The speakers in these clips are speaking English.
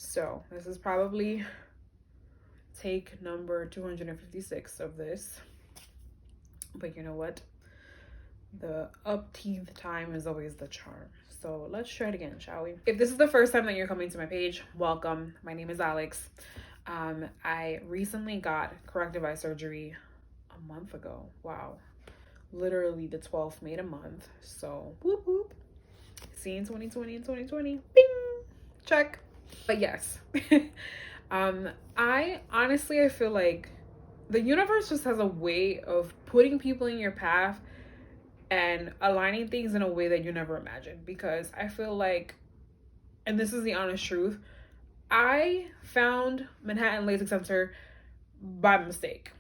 So this is probably take number 256 of this. But you know what? The upteenth time is always the charm. So let's try it again, shall we? If this is the first time that you're coming to my page, welcome. My name is Alex. I recently got corrective eye surgery a month ago. Wow. Literally the 12th made a month. So whoop whoop. Seeing 2020 and 2020. Bing! Check. But yes. I feel like the universe just has a way of putting people in your path and aligning things in a way that you never imagined. Because I feel like, and this is the honest truth, I found Manhattan LASIK Center by mistake.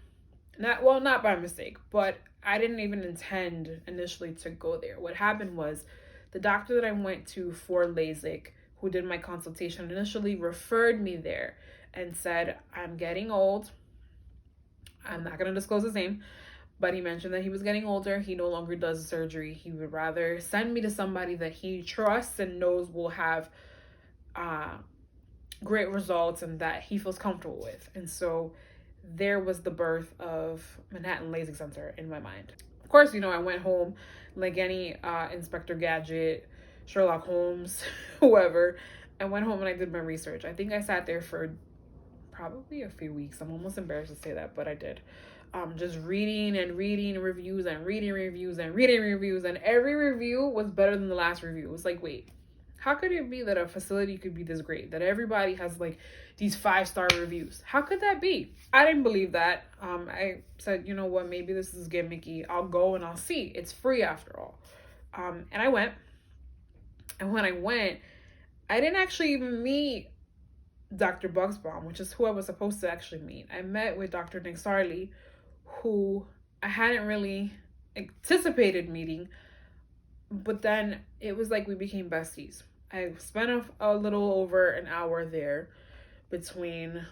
Not by mistake, but I didn't even intend initially to go there. What happened was the doctor that I went to for LASIK, who did my consultation, initially referred me there and said, I'm getting old. I'm not going to disclose his name, but he mentioned that he was getting older. He no longer does surgery. He would rather send me to somebody that he trusts and knows will have great results and that he feels comfortable with. And so there was the birth of Manhattan LASIK Center in my mind. Of course, I went home like any Inspector Gadget, Sherlock Holmes, whoever. I went home and I did my research. I think I sat there for probably a few weeks. I'm almost embarrassed to say that, but I did. Just reading and reading reviews and reading reviews and reading reviews, and every review was better than the last review. It was like, wait, how could it be that a facility could be this great, that everybody has like these 5-star reviews? How could that be? I didn't believe that. I said, you know what, maybe this is gimmicky. I'll go and I'll see. It's free after all. And I went. And when I went, I didn't actually even meet Dr. Bugsbaum, which is who I was supposed to actually meet. I met with Dr. Nick Sarley, who I hadn't really anticipated meeting, but then it was like we became besties. I spent a little over an hour there between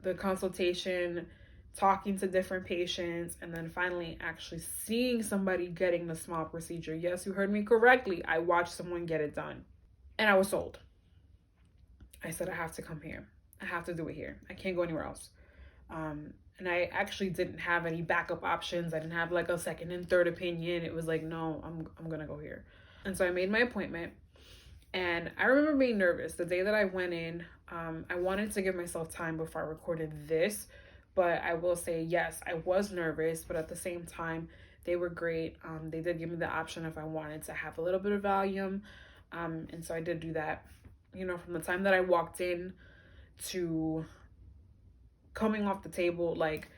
the consultation, talking to different patients, and then finally actually seeing somebody getting the small procedure. Yes, you heard me correctly. I watched someone get it done, and I was sold. I said, I have to come here. I have to do it here. I can't go anywhere else. And I actually didn't have any backup options. I didn't have like a second and third opinion. It was like, no, I'm gonna go here. And so I made my appointment. And I remember being nervous the day that I went in. I wanted to give myself time before I recorded this, but I will say, yes, I was nervous, but at the same time, they were great. They did give me the option if I wanted to have a little bit of volume. And so I did do that. From the time that I walked in to coming off the table, like,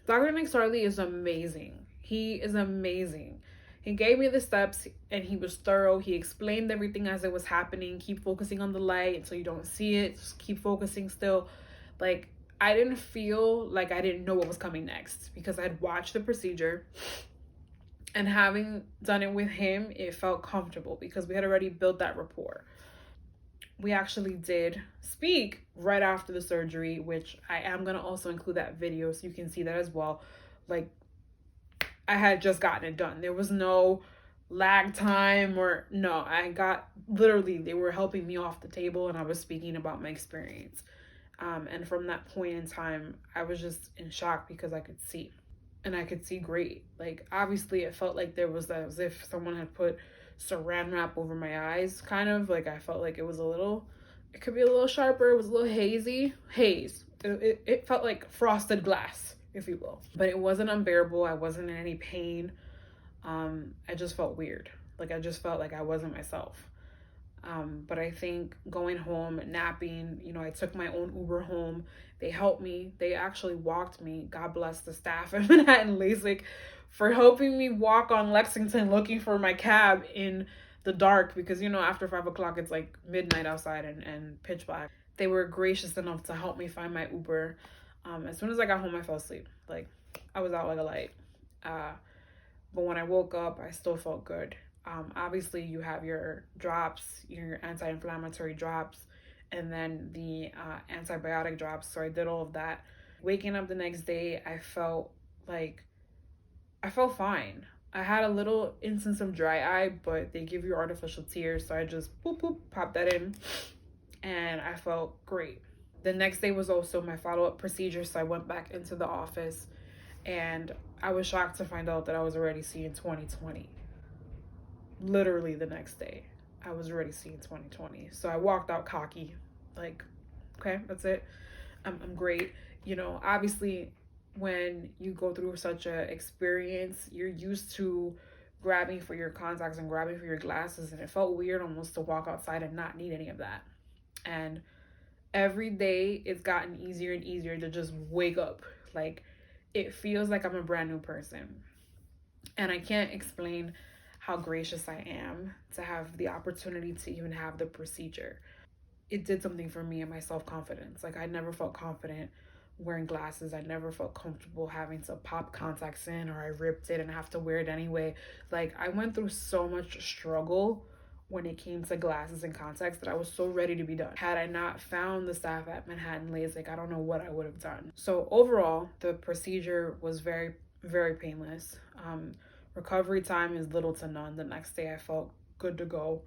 Dr. Nick Sarley is amazing. He is amazing. He gave me the steps and he was thorough. He explained everything as it was happening. Keep focusing on the light until you don't see it. Just keep focusing still. Like, I didn't feel like I didn't know what was coming next because I had watched the procedure. And having done it with him, it felt comfortable because we had already built that rapport. We actually did speak right after the surgery, which I am going to also include that video so you can see that as well. Like, I had just gotten it done. There was no lag time I got, literally, they were helping me off the table and I was speaking about my experience. And from that point in time, I was just in shock because I could see. And I could see great. Like, obviously, it felt like there was as if someone had put saran wrap over my eyes, kind of. Like, I felt like it could be a little sharper. It was a little haze. It felt like frosted glass, if you will. But it wasn't unbearable. I wasn't in any pain. I just felt weird. Like, I just felt like I wasn't myself. But I think going home, napping, I took my own Uber home. They helped me. They actually walked me. God bless the staff at Manhattan LASIK for helping me walk on Lexington looking for my cab in the dark because, after 5 o'clock, it's like midnight outside and pitch black. They were gracious enough to help me find my Uber. As soon as I got home, I fell asleep. Like, I was out like a light. But when I woke up, I still felt good. Obviously, you have your drops, your anti-inflammatory drops, and then the antibiotic drops. So I did all of that. Waking up the next day, I felt fine. I had a little instance of dry eye, but they give you artificial tears. So I just popped that in. and I felt great. The next day was also my follow-up procedure, so I went back into the office, and I was shocked to find out that I was already seeing 20/20. Literally the next day, I was already seeing 20/20. So I walked out cocky, like, okay, that's it. I'm great. You know, obviously, when you go through such a experience, you're used to grabbing for your contacts and grabbing for your glasses, and it felt weird almost to walk outside and not need any of that. And every day it's gotten easier and easier to just wake up. Like, it feels like I'm a brand new person. And I can't explain how gracious I am to have the opportunity to even have the procedure. It did something for me and my self-confidence. Like, I never felt confident wearing glasses. I never felt comfortable having to pop contacts in, or I ripped it and have to wear it anyway. Like, I went through so much struggle when it came to glasses and contacts that I was so ready to be done. Had I not found the staff at Manhattan LASIK, I don't know what I would have done. So overall, the procedure was very, very painless. Recovery time is little to none. The next day I felt good to go.